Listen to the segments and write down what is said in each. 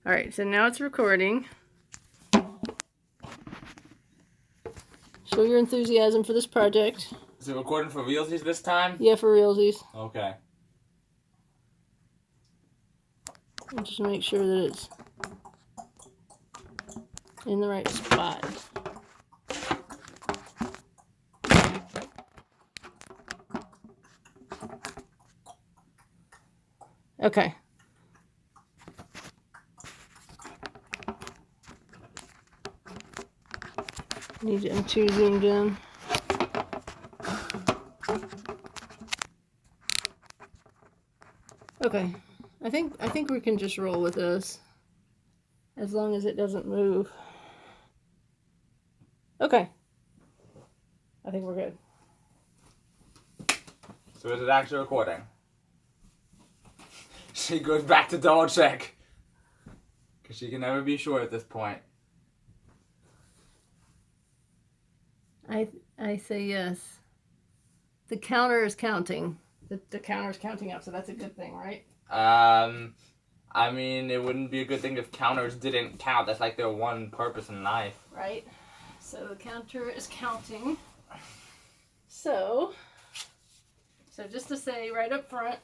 All right, so now it's recording. Show your enthusiasm for this project. Is it recording for realsies this time? Yeah, for realsies. Okay. Just make sure that it's in the right spot. Okay. I'm too zoomed in. Okay. I think we can just roll with this. As long as it doesn't move. Okay. I think we're good. So is it actually recording? She goes back to double check. Because she can never be sure at this point. I say yes. The counter is counting. The counter is counting up, so that's a good thing, right? I mean, it wouldn't be a good thing if counters didn't count. That's like their one purpose in life. Right. So the counter is counting. So just to say right up front,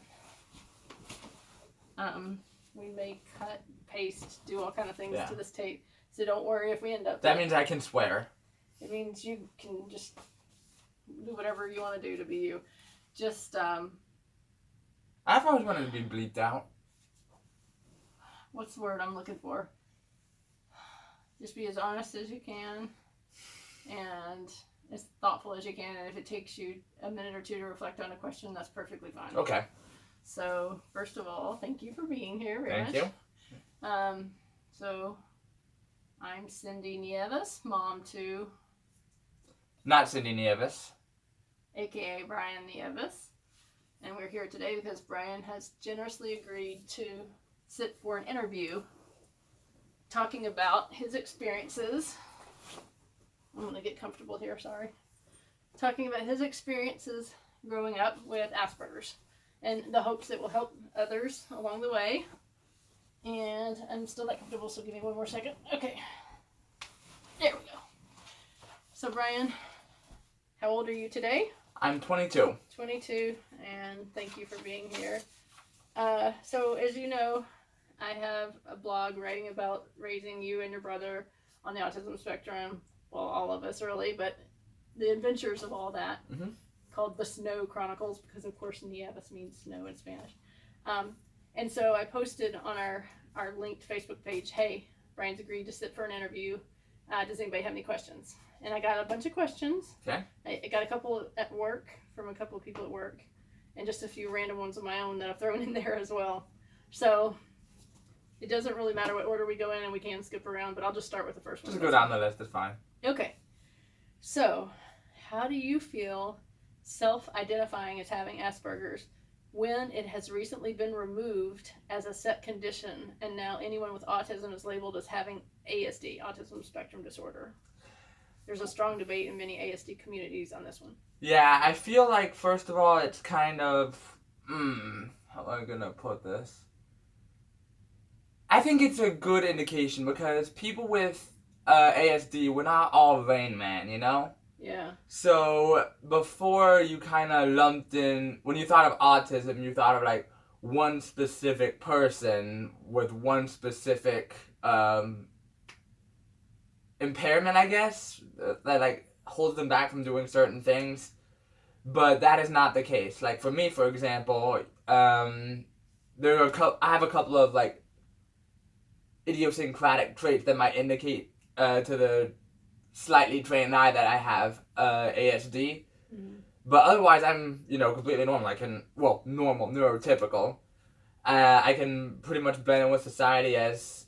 we may cut, paste, do all kind of things to this tape. So don't worry if we end up... That means I can swear. It means you can just do whatever you want to do to be you. Just, I've always wanted to be bleeped out. What's the word I'm looking for? Just be as honest as you can and as thoughtful as you can. And if it takes you a minute or two to reflect on a question, that's perfectly fine. Okay. So, first of all, thank you for being here. Thank you. So, I'm Cindy Nieves, mom to... Not Cindy Nieves. A.K.A. Brian Nieves. And we're here today because Brian has generously agreed to sit for an interview talking about his experiences. I'm going to get comfortable here, sorry. Talking about his experiences growing up with Asperger's and the hopes it will help others along the way. And I'm still not comfortable, so give me one more second. Okay. There we go. So, Brian, how old are you today? I'm 22. 22, and thank you for being here. So, as you know, I have a blog writing about raising you and your brother on the autism spectrum. Well, all of us really, but the adventures of all that, called the Snow Chronicles, because of course Nieves means snow in Spanish. And so I posted on our linked Facebook page, hey, Brian's agreed to sit for an interview. Does anybody have any questions? And I got a bunch of questions. Okay. I got a couple at work, from a couple of people at work, and just a few random ones of my own that I've thrown in there as well. So it doesn't really matter what order we go in, and we can skip around, but I'll just start with the first one. Just go down the list, it's fine. Okay. So, how do you feel self-identifying as having Asperger's when it has recently been removed as a set condition, and now anyone with autism is labeled as having ASD, Autism Spectrum Disorder? There's a strong debate in many ASD communities on this one. Yeah, I feel like, first of all, it's kind of... how am I going to put this? I think it's a good indication because people with ASD, we're not all Rain Man, you know? Yeah. So, before you kind of lumped in... When you thought of autism, you thought of, like, one specific person with one specific... impairment, I guess, that like holds them back from doing certain things, but that is not the case. Like for me, for example, I have a couple of like idiosyncratic traits that might indicate to the slightly trained eye that I have ASD, but otherwise I'm completely normal. Normal, neurotypical. I can pretty much blend in with society as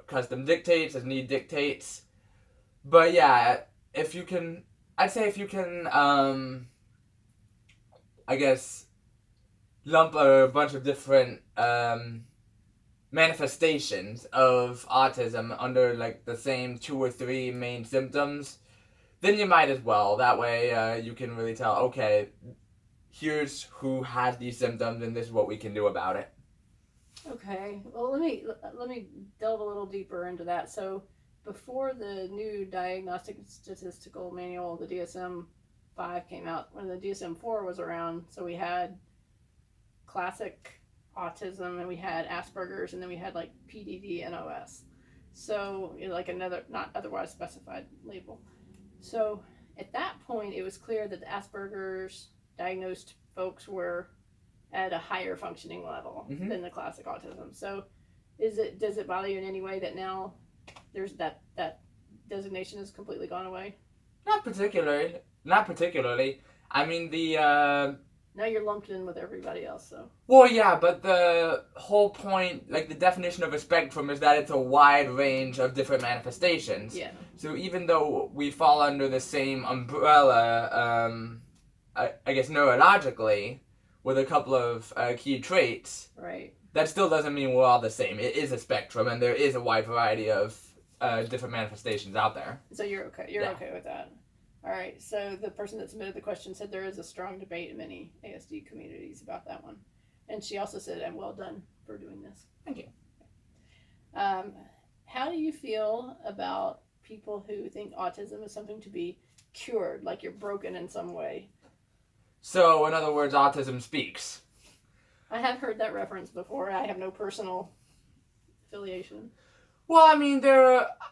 custom dictates, as need dictates. But yeah, I'd say if you can, I guess, lump a bunch of different manifestations of autism under like the same 2 or 3 main symptoms, then you might as well. That way you can really tell, okay, here's who has these symptoms and this is what we can do about it. Okay. Well, let me delve a little deeper into that. So, before the new Diagnostic and Statistical Manual, the DSM-5 came out, when the DSM-4 was around, so we had classic autism, and we had Asperger's, and then we had like PDD and OS. So, like another not otherwise specified label. So, at that point, it was clear that the Asperger's diagnosed folks were at a higher functioning level than the classic autism. So, does it bother you in any way that now there's that designation has completely gone away? Not particularly. Not particularly. I mean, Now you're lumped in with everybody else. So. Well, yeah, but the whole point, like the definition of a spectrum, is that it's a wide range of different manifestations. Yeah. So even though we fall under the same umbrella, I guess neurologically, with a couple of key traits, right, that still doesn't mean we're all the same. It is a spectrum, and there is a wide variety of different manifestations out there. So you're okay. You're okay with that. All right. So the person that submitted the question said there is a strong debate in many ASD communities about that one, and she also said, "I'm well done for doing this." Thank you. How do you feel about people who think autism is something to be cured, like you're broken in some way? So, in other words, autism speaks. I have heard that reference before. I have no personal affiliation. Well, I mean,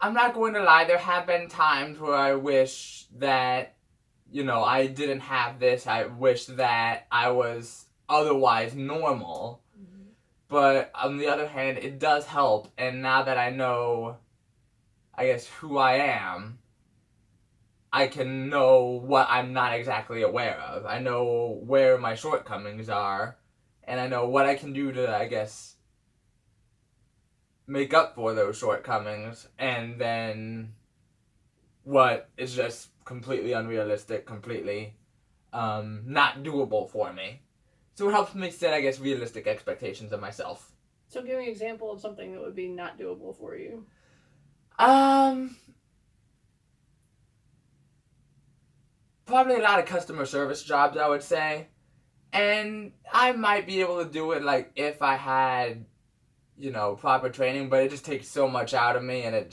I'm not going to lie, there have been times where I wish that, I didn't have this. I wish that I was otherwise normal. Mm-hmm. But on the other hand, it does help. And now that I know, I guess, who I am, I can know what I'm not exactly aware of. I know where my shortcomings are, and I know what I can do to, I guess, make up for those shortcomings, and then what is just completely unrealistic, completely not doable for me. So it helps me set, I guess, realistic expectations of myself. So give me an example of something that would be not doable for you. Probably a lot of customer service jobs, I would say. And I might be able to do it, like, if I had, proper training, but it just takes so much out of me, and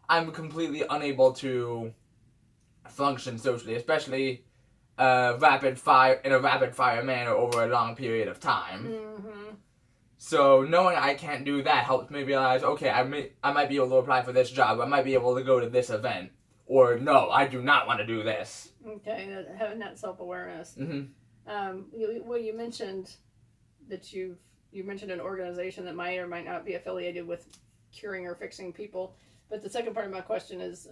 I'm completely unable to function socially, especially in a rapid fire manner over a long period of time. Mm-hmm. So knowing I can't do that helps me realize, okay, I might be able to apply for this job, I might be able to go to this event. Or, no, I do not want to do this. Okay, having that self-awareness. Mm-hmm. You mentioned that you mentioned an organization that might or might not be affiliated with curing or fixing people. But the second part of my question is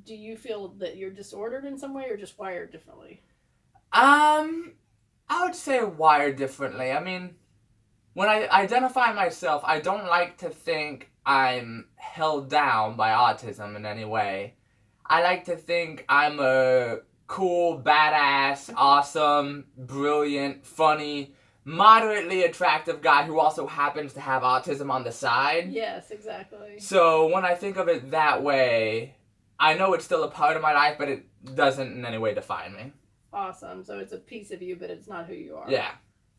do you feel that you're disordered in some way or just wired differently? I would say wired differently. I mean, when I identify myself, I don't like to think I'm held down by autism in any way. I like to think I'm a cool, badass, awesome, brilliant, funny, moderately attractive guy who also happens to have autism on the side. Yes, exactly. So when I think of it that way, I know it's still a part of my life, but it doesn't in any way define me. Awesome. So it's a piece of you, but it's not who you are. Yeah.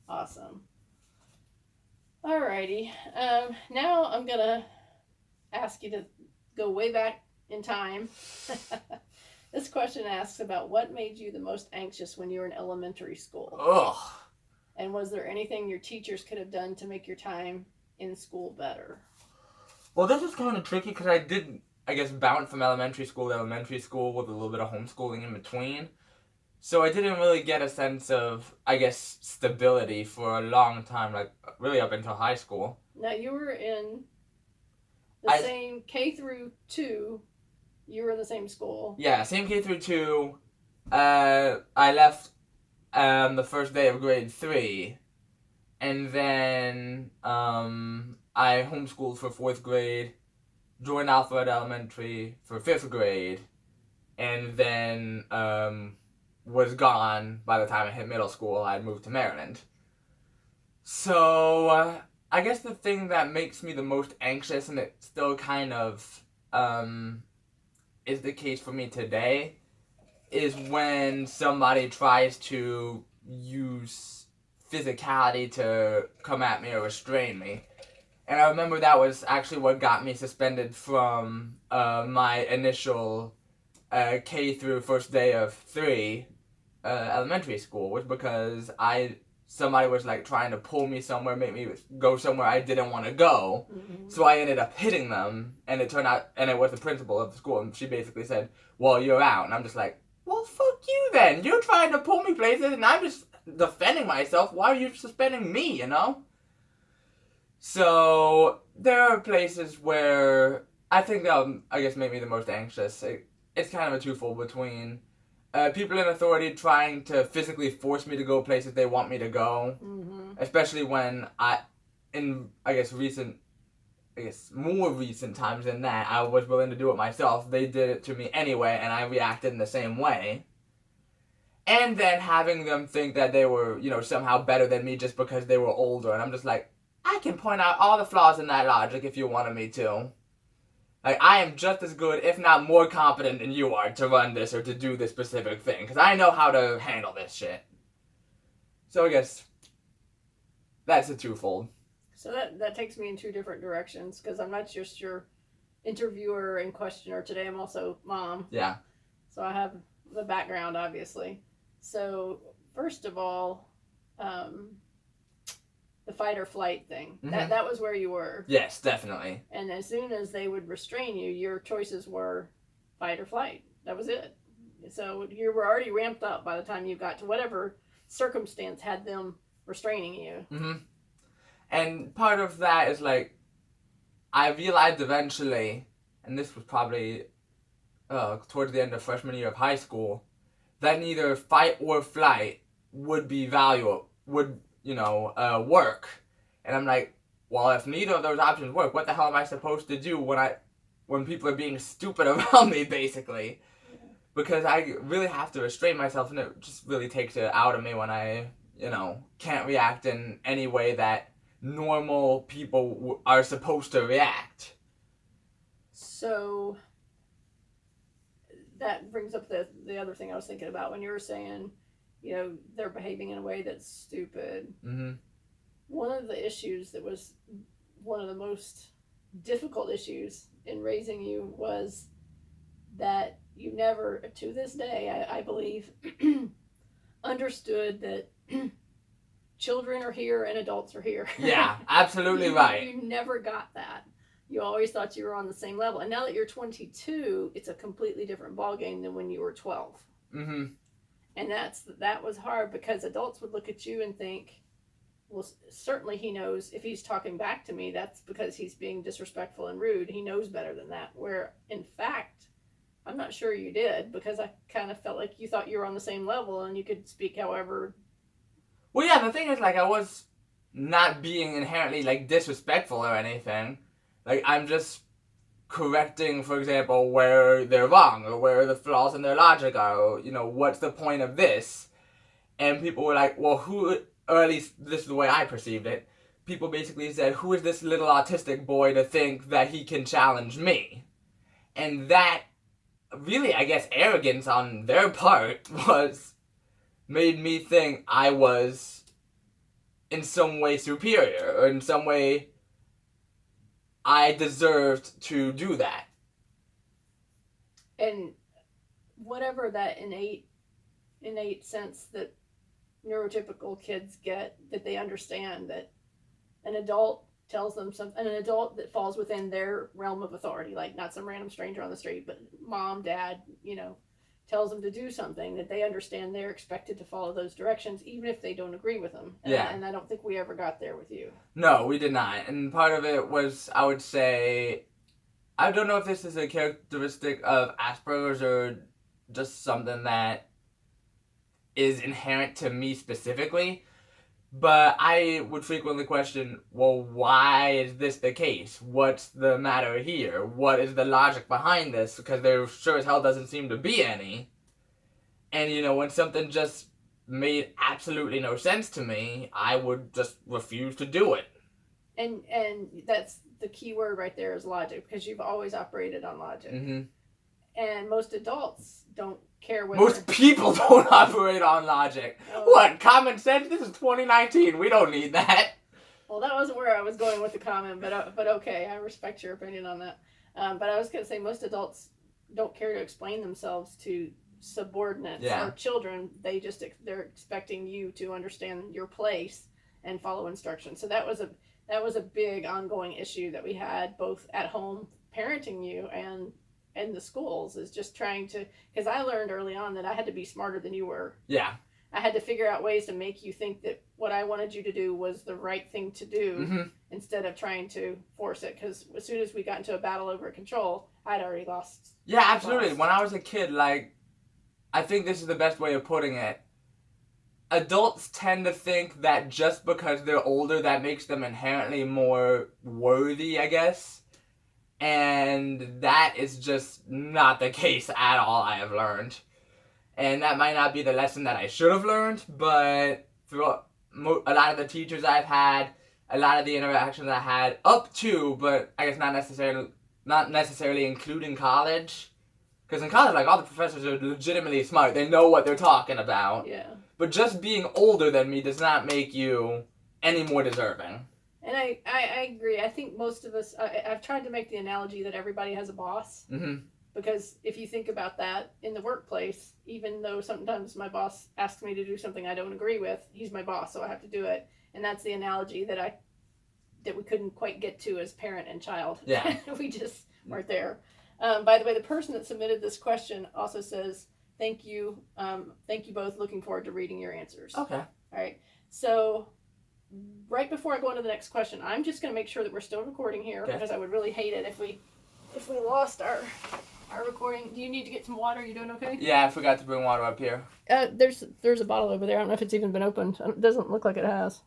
Awesome. Alrighty. Now I'm going to ask you to go way back in time. This question asks about what made you the most anxious when you were in elementary school. Ugh. And was there anything your teachers could have done to make your time in school better? Well, this is kind of tricky because I did, I guess, bounce from elementary school to elementary school with a little bit of homeschooling in between. So I didn't really get a sense of, I guess, stability for a long time, like really up until high school. Now you were in the same K through 2, you were in the same school. Yeah, same K through 2. I left the first day of grade 3, and then I homeschooled for 4th grade, joined Alphabet Elementary for 5th grade, and then was gone by the time I hit middle school. I had moved to Maryland. So I guess the thing that makes me the most anxious, and it still kind of is the case for me today, is when somebody tries to use physicality to come at me or restrain me. And I remember that was actually what got me suspended from my initial K through first day of 3 elementary school, was because somebody was like trying to pull me somewhere, make me go somewhere I didn't want to go. Mm-hmm. So I ended up hitting them, and it turned out, and it was the principal of the school, and she basically said, well, you're out. And I'm just like, well, fuck you then. You're trying to pull me places, and I'm just defending myself. Why are you suspending me, you know? So there are places where I think that'll, I guess, make me the most anxious. It's kind of a twofold between people in authority trying to physically force me to go places they want me to go, Mm-hmm. especially when more recent times than that, I was willing to do it myself. They did it to me anyway, and I reacted in the same way. And then having them think that they were, somehow better than me just because they were older, and I'm just like, I can point out all the flaws in that logic if you wanted me to. Like, I am just as good, if not more competent than you are to run this or to do this specific thing, because I know how to handle this shit. So I guess that's a twofold. So that takes me in 2 different directions, because I'm not just your interviewer and questioner today, I'm also mom. Yeah. So I have the background, obviously. So, first of all, the fight or flight thing. Mm-hmm. That was where you were. Yes, definitely. And as soon as they would restrain you, your choices were fight or flight. That was it. So you were already ramped up by the time you got to whatever circumstance had them restraining you. Mm-hmm. And part of that is like, I realized eventually, and this was probably towards the end of freshman year of high school, that neither fight or flight would be work. And I'm like, well, if neither of those options work, what the hell am I supposed to do when people are being stupid around me, basically? Because I really have to restrain myself, and it just really takes it out of me when I, can't react in any way that normal people are supposed to react. So that brings up the other thing I was thinking about when you were saying, they're behaving in a way that's stupid. Mm-hmm. One of the issues that was one of the most difficult issues in raising you was that you never, to this day, I believe, understood that children are here and adults are here. Yeah, absolutely right. You never got that. You always thought you were on the same level. And now that you're 22, it's a completely different ballgame than when you were 12. Mm-hmm. And that was hard, because adults would look at you and think, well, certainly he knows if he's talking back to me, that's because he's being disrespectful and rude. He knows better than that. Where, in fact, I'm not sure you did, because I kind of felt like you thought you were on the same level and you could speak however. Well, yeah, the thing is, like, I was not being inherently, like, disrespectful or anything. Like, I'm just correcting, for example, where they're wrong, or where the flaws in their logic are, or, what's the point of this? And people were like, well, or at least this is the way I perceived it, people basically said, who is this little autistic boy to think that he can challenge me? And that, really, I guess, arrogance on their part made me think I was in some way superior, or in some way I deserved to do that. And whatever that innate sense that neurotypical kids get, that they understand that an adult tells them something, an adult that falls within their realm of authority, like not some random stranger on the street, but mom, dad, tells them to do something, that they understand they're expected to follow those directions, even if they don't agree with them. And I don't think we ever got there with you. No, we did not. And part of it was, I would say, I don't know if this is a characteristic of Asperger's or just something that is inherent to me specifically, but I would frequently question, well, why is this the case? What's the matter here? What is the logic behind this? Because there sure as hell doesn't seem to be any. And, when something just made absolutely no sense to me, I would just refuse to do it. And that's the key word right there, is logic, because you've always operated on logic. Mm-hmm. And most adults don't care whether... Most people don't operate on logic. What? Common sense? This is 2019. We don't need that. Well, that wasn't where I was going with the comment, but okay, I respect your opinion on that. But I was going to say most adults don't care to explain themselves to subordinates or children. They're expecting you to understand your place and follow instructions. So that was a big ongoing issue that we had both at home parenting you and in the schools, is just trying to, because I learned early on that I had to be smarter than you were. Yeah. I had to figure out ways to make you think that what I wanted you to do was the right thing to do instead of trying to force it. Because as soon as we got into a battle over control, I'd already lost. Yeah, absolutely. When I was a kid, like, I think this is the best way of putting it. Adults tend to think that just because they're older, that makes them inherently more worthy, I guess. And that is just not the case at all, I have learned. And that might not be the lesson that I should have learned, but through a lot of the teachers I've had, a lot of the interactions I had up to, but I guess not necessarily including college. Because in college, like, all the professors are legitimately smart. They know what they're talking about. Yeah. But just being older than me does not make you any more deserving. And I agree. I think most of us, I've tried to make the analogy that everybody has a boss. Mm-hmm. Because if you think about that, in the workplace, even though sometimes my boss asks me to do something I don't agree with, he's my boss, so I have to do it. And that's the analogy that we couldn't quite get to as parent and child. Yeah. We just weren't there. By the way, the person that submitted this question also says, thank you both. Looking forward to reading your answers. Okay. All right. So right before I go on to the next question, I'm just going to make sure that we're still recording here, because I would really hate it if we lost our recording. Do you need to get some water? You doing okay? Yeah, I forgot to bring water up here. There's a bottle over there. I don't know if it's even been opened. It doesn't look like it has.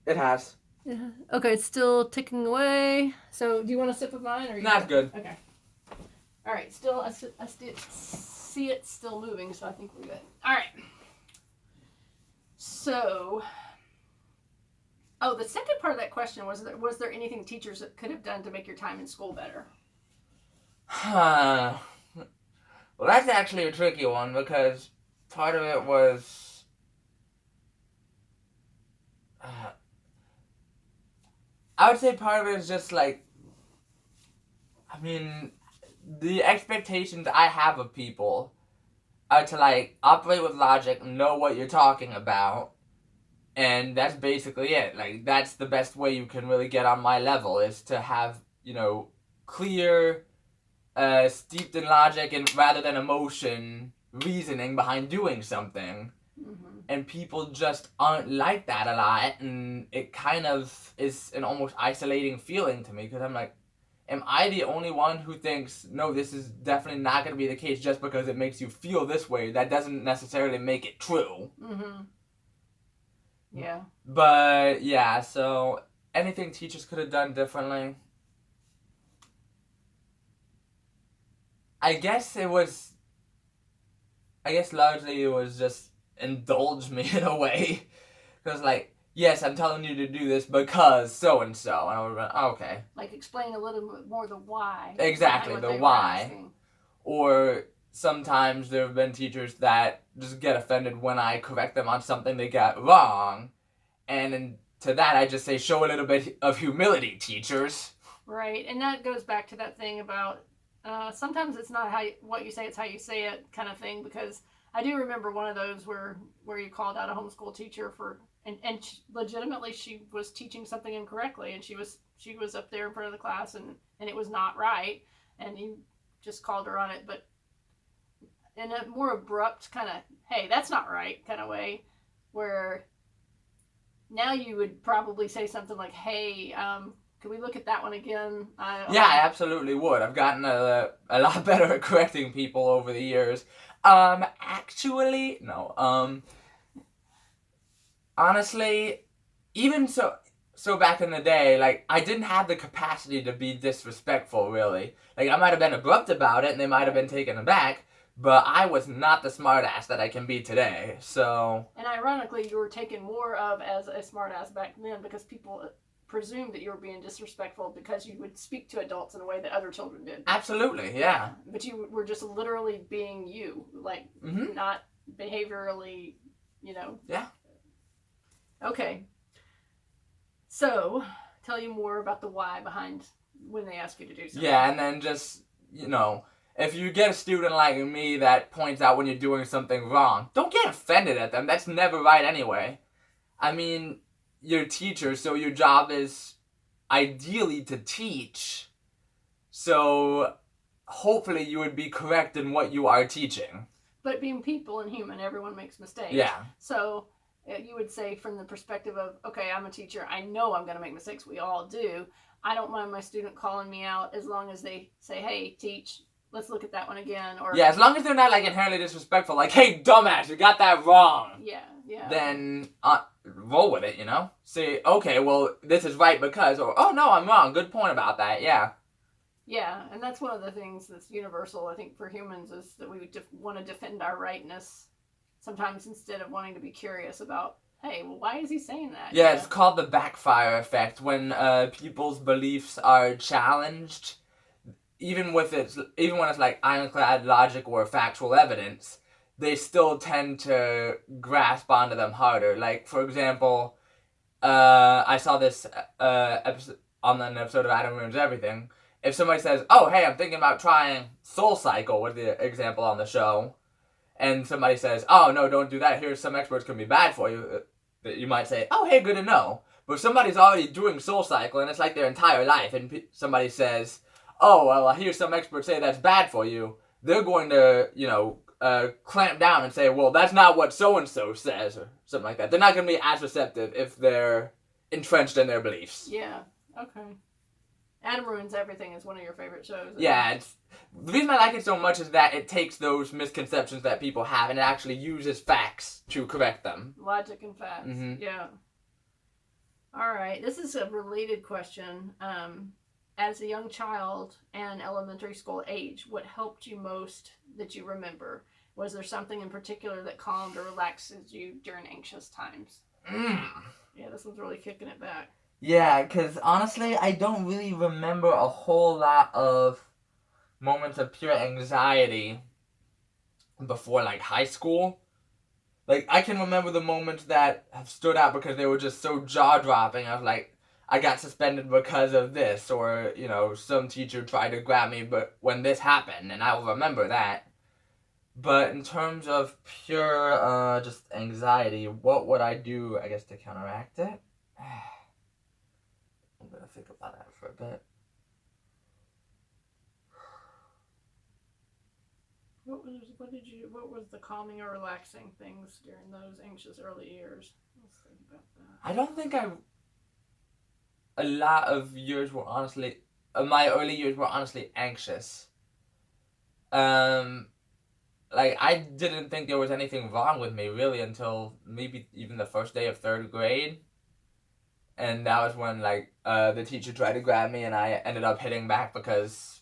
It has. Yeah. Okay, it's still ticking away. So, do you want a sip of mine? Or Not good. Okay. All right. Still, I see it still moving, so I think we're good. All right. So, the second part of that question was there anything teachers that could have done to make your time in school better? Well, that's actually a tricky one, because part of it was I would say part of it is just like, I mean, the expectations I have of people are to, like, operate with logic, know what you're talking about, and that's basically it. Like, that's the best way you can really get on my level, is to have, clear, steeped in logic and rather than emotion, reasoning behind doing something. Mm-hmm. And people just aren't like that a lot, and it kind of is an almost isolating feeling to me, because I'm like, am I the only one who thinks, no, this is definitely not going to be the case just because it makes you feel this way? That doesn't necessarily make it true. Mm-hmm. Yeah. But, yeah, so anything teachers could have done differently? I guess largely it was just indulge me in a way. Because, like, yes, I'm telling you to do this because so-and-so. And I would have been, okay. Like, explain a little bit more the why. Exactly, the why. Or sometimes there have been teachers that just get offended when I correct them on something they got wrong. And to that, I just say, show a little bit of humility, teachers. Right, and that goes back to that thing about sometimes it's not what you say, it's how you say it kind of thing, because I do remember one of those where you called out a homeschool teacher and legitimately she was teaching something incorrectly, and she was up there in front of the class and it was not right, and you just called her on it, but in a more abrupt kind of, hey, that's not right kind of way, where now you would probably say something like, hey, can we look at that one again? Yeah, I absolutely would. I've gotten a lot better at correcting people over the years. Actually, no. Honestly, even so back in the day, like, I didn't have the capacity to be disrespectful, really. Like, I might have been abrupt about it, and they might have been taken aback, but I was not the smartass that I can be today, so... And ironically, you were taken more of as a smartass back then, because people presumed that you were being disrespectful because you would speak to adults in a way that other children did. Absolutely, yeah. But you were just literally being you, like not behaviorally, Yeah. Okay. So, tell you more about the why behind when they ask you to do something. Yeah, and then just, if you get a student like me that points out when you're doing something wrong, don't get offended at them. That's never right anyway. I mean, you're a teacher, so your job is ideally to teach. So, hopefully you would be correct in what you are teaching. But being people and human, everyone makes mistakes. Yeah. So, you would say from the perspective of, okay, I'm a teacher, I know I'm going to make mistakes, we all do. I don't mind my student calling me out as long as they say, hey, teach, let's look at that one again. Or yeah, as long as they're not like inherently disrespectful, like, hey, dumbass, you got that wrong. Yeah. Then roll with it, Say, okay, well, this is right because, or, oh, no, I'm wrong. Good point about that, yeah. Yeah, and that's one of the things that's universal, I think, for humans is that we want to defend our rightness sometimes instead of wanting to be curious about, hey, well, why is he saying that? Yeah, it's called the backfire effect. When people's beliefs are challenged, even when it's like ironclad logic or factual evidence, they still tend to grasp onto them harder. Like, for example, I saw this episode on an episode of Adam Ruins Everything. If somebody says, oh, hey, I'm thinking about trying Soul Cycle, was the example on the show, and somebody says, oh, no, don't do that, here's some experts can be bad for you, you might say, oh, hey, good to know. But if somebody's already doing Soul Cycle, and it's like their entire life, and somebody says, oh, well, I hear some experts say that's bad for you, they're going to, clamp down and say, well, that's not what so-and-so says, or something like that. They're not going to be as receptive if they're entrenched in their beliefs. Yeah, okay. Adam Ruins Everything is one of your favorite shows. Yeah, the reason I like it so much is that it takes those misconceptions that people have and it actually uses facts to correct them. Logic and facts, yeah. All right, this is a related question. As a young child and elementary school age, what helped you most that you remember? Was there something in particular that calmed or relaxes you during anxious times? Yeah, this one's really kicking it back. Yeah, because honestly, I don't really remember a whole lot of moments of pure anxiety before, like, high school. Like, I can remember the moments that have stood out because they were just so jaw-dropping. I was like, I got suspended because of this, or, some teacher tried to grab me but when this happened, and I will remember that. But in terms of pure, just anxiety, what would I do, I guess, to counteract it? I'm gonna think about that for a bit. What was the calming or relaxing things during those anxious early years? Let's think about that. I don't think a lot of years were honestly, my early years were honestly anxious. Like, I didn't think there was anything wrong with me, really, until maybe even the first day of 3rd grade. And that was when, like, the teacher tried to grab me and I ended up hitting back because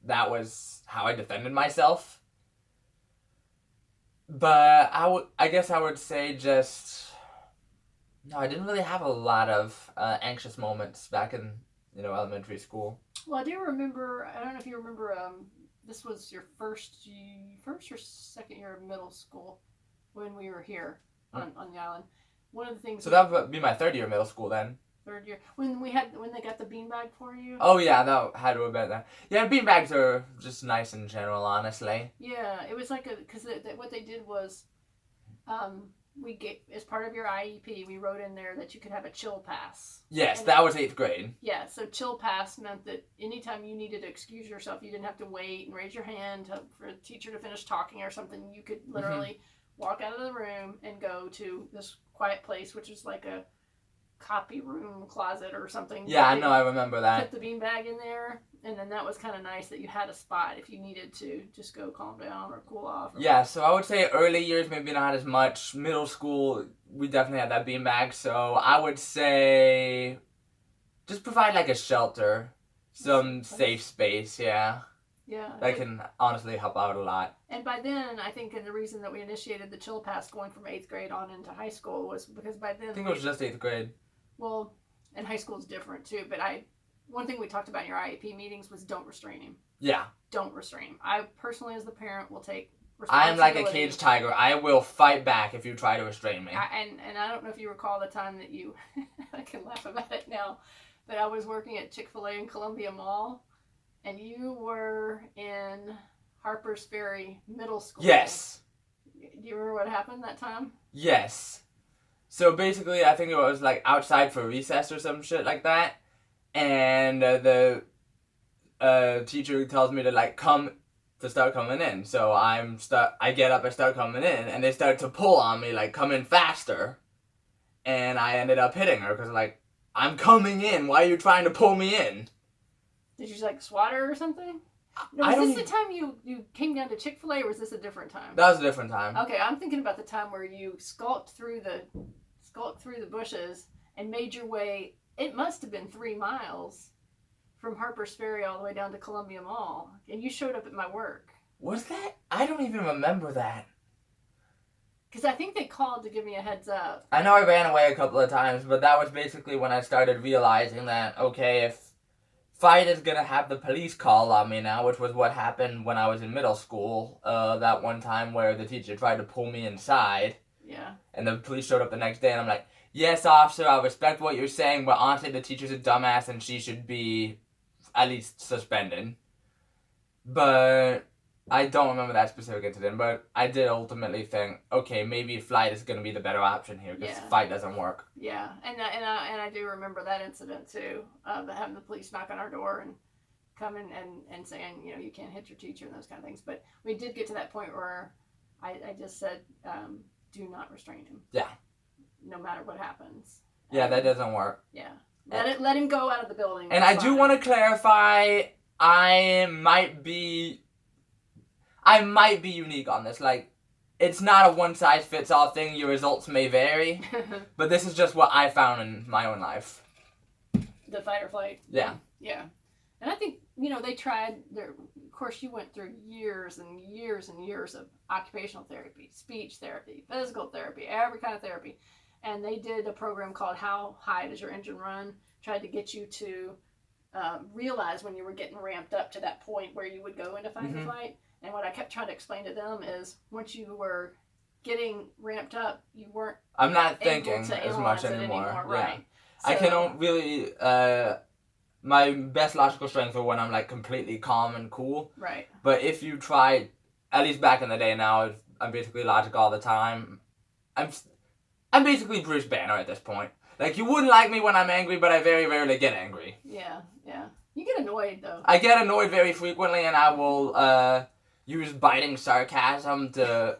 that was how I defended myself. But I guess I would say no, I didn't really have a lot of anxious moments back in, elementary school. Well, I do remember, I don't know if you remember, this was your first or second year of middle school when we were here on the island. One of the things. So that would be my 3rd year of middle school then. 3rd year when they got the beanbag for you. Oh yeah, that had to have been that. Yeah, beanbags are just nice in general, honestly. Yeah, it was like because what they did was, we get as part of your IEP, we wrote in there that you could have a chill pass. Yes, that was 8th grade. Yeah, so chill pass meant that anytime you needed to excuse yourself, you didn't have to wait and raise your hand for a teacher to finish talking or something. You could literally walk out of the room and go to this quiet place, which is like a copy room closet or something. Yeah, I know, I remember that. Put the beanbag in there, and then that was kind of nice that you had a spot if you needed to just go calm down or cool off. Yeah, so I would say early years, maybe not as much. Middle school, we definitely had that beanbag, so I would say just provide like a shelter, some safe space, yeah. Yeah. That can honestly help out a lot. And by then, I think the reason that we initiated the chill pass going from 8th grade on into high school was because by then... I think it was just 8th grade. Well, in high school's different too, but one thing we talked about in your IEP meetings was don't restrain him. Yeah. Don't restrain him. I personally, as the parent, will take I'm responsibility. like a caged tiger. I will fight back if you try to restrain me. And I don't know if you recall the time that you, I can laugh about it now, but I was working at Chick-fil-A in Columbia Mall, and you were in Harper's Ferry Middle School. Yes. Do you remember what happened that time? Yes. So basically, I think it was like outside for recess or some shit like that, and the teacher tells me to like start coming in. So I get up and start coming in, and they start to pull on me like come in faster, and I ended up hitting her because like I'm coming in. Why are you trying to pull me in? Did you like swat her or something? No, was this the time you came down to Chick-fil-A, or was this a different time? That was a different time. Okay, I'm thinking about the time where you skulked through the bushes and made your way. It must have been 3 miles from Harper's Ferry all the way down to Columbia Mall, and you showed up at my work. Was that? I don't even remember that. Because I think they called to give me a heads up. I know I ran away a couple of times, but that was basically when I started realizing that, okay, if fight is gonna have the police call on me now, which was what happened when I was in middle school, that one time where the teacher tried to pull me inside. Yeah. And the police showed up the next day, and I'm like, yes, officer, I respect what you're saying, but honestly, the teacher's a dumbass, and she should be at least suspended. But I don't remember that specific incident, but I did ultimately think, okay, maybe flight is going to be the better option here, because fight doesn't work. Yeah, and I do remember that incident, too, having the police knock on our door and come in and saying, you know, you can't hit your teacher and those kind of things. But we did get to that point where I just said, do not restrain him. Yeah. No matter what happens. Yeah, that doesn't work. Yeah. Let him go out of the building. And I do want to clarify, I might be unique on this. Like, it's not a one-size-fits-all thing. Your results may vary. But this is just what I found in my own life. The fight or flight. Yeah. Yeah. And I think, you know, they tried of course, you went through years and years and years of occupational therapy, speech therapy, physical therapy, every kind of therapy. And they did a program called How High Does Your Engine Run? Tried to get you to realize when you were getting ramped up to that point where you would go into fight or flight. And what I kept trying to explain to them is once you were getting ramped up, you weren't I'm not able thinking to as much anymore. Yeah. Right. So, I can really, my best logical strength are when I'm like completely calm and cool. Right. But if you try, at least back in the day now, I'm basically logical all the time. I'm basically Bruce Banner at this point. Like, you wouldn't like me when I'm angry, but I very rarely get angry. Yeah, yeah. You get annoyed, though. I get annoyed very frequently, and I will use biting sarcasm to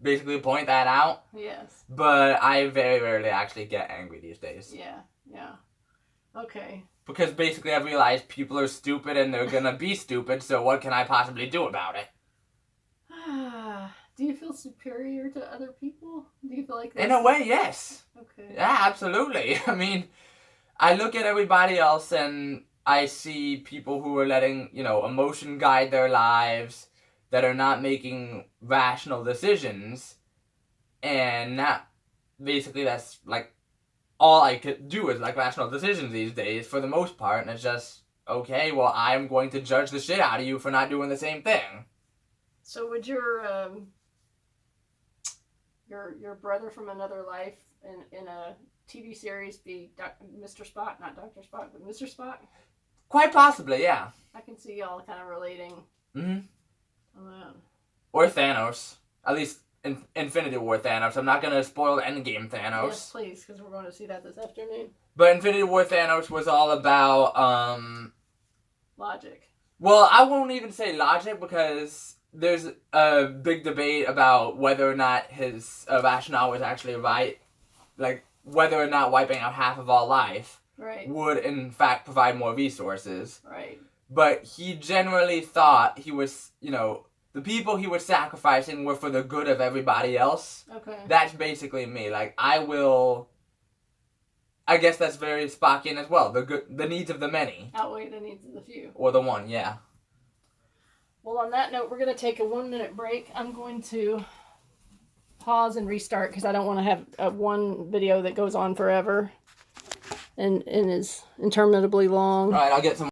basically point that out. Yes. But I very rarely actually get angry these days. Yeah, yeah. Okay. Because basically I've realized people are stupid and they're gonna be stupid, so what can I possibly do about it? Do you feel superior to other people? Do you feel like this? In a way, yes. Okay. Yeah, absolutely. I mean, I look at everybody else and I see people who are letting, you know, emotion guide their lives, that are not making rational decisions, and not, basically that's, like, all I could do is, like, rational decisions these days, for the most part, and it's just, okay, well, I'm going to judge the shit out of you for not doing the same thing. So would your brother from another life in a TV series be Mr. Spock? Not Dr. Spock, but Mr. Spock? Quite possibly, yeah. I can see y'all kind of relating. Mm-hmm. Oh, Or Thanos. At least Infinity War Thanos. I'm not going to spoil Endgame Thanos. yes, please, because we're going to see that this afternoon. But Infinity War Thanos was all about, Logic. well, I won't even say logic, because there's a big debate about whether or not his rationale was actually right. Like, whether or not wiping out half of all life would, in fact, provide more resources. Right. But he generally thought he was, you know, the people he was sacrificing were for the good of everybody else. Okay. That's basically me. Like, I guess that's very Spockian as well. The needs of the many outweigh the needs of the few. Or the one, yeah. Well, on that note, we're going to take a 1-minute break. I'm going to pause and restart because I don't want to have one video that goes on forever. and is interminably long. All right, I'll get some.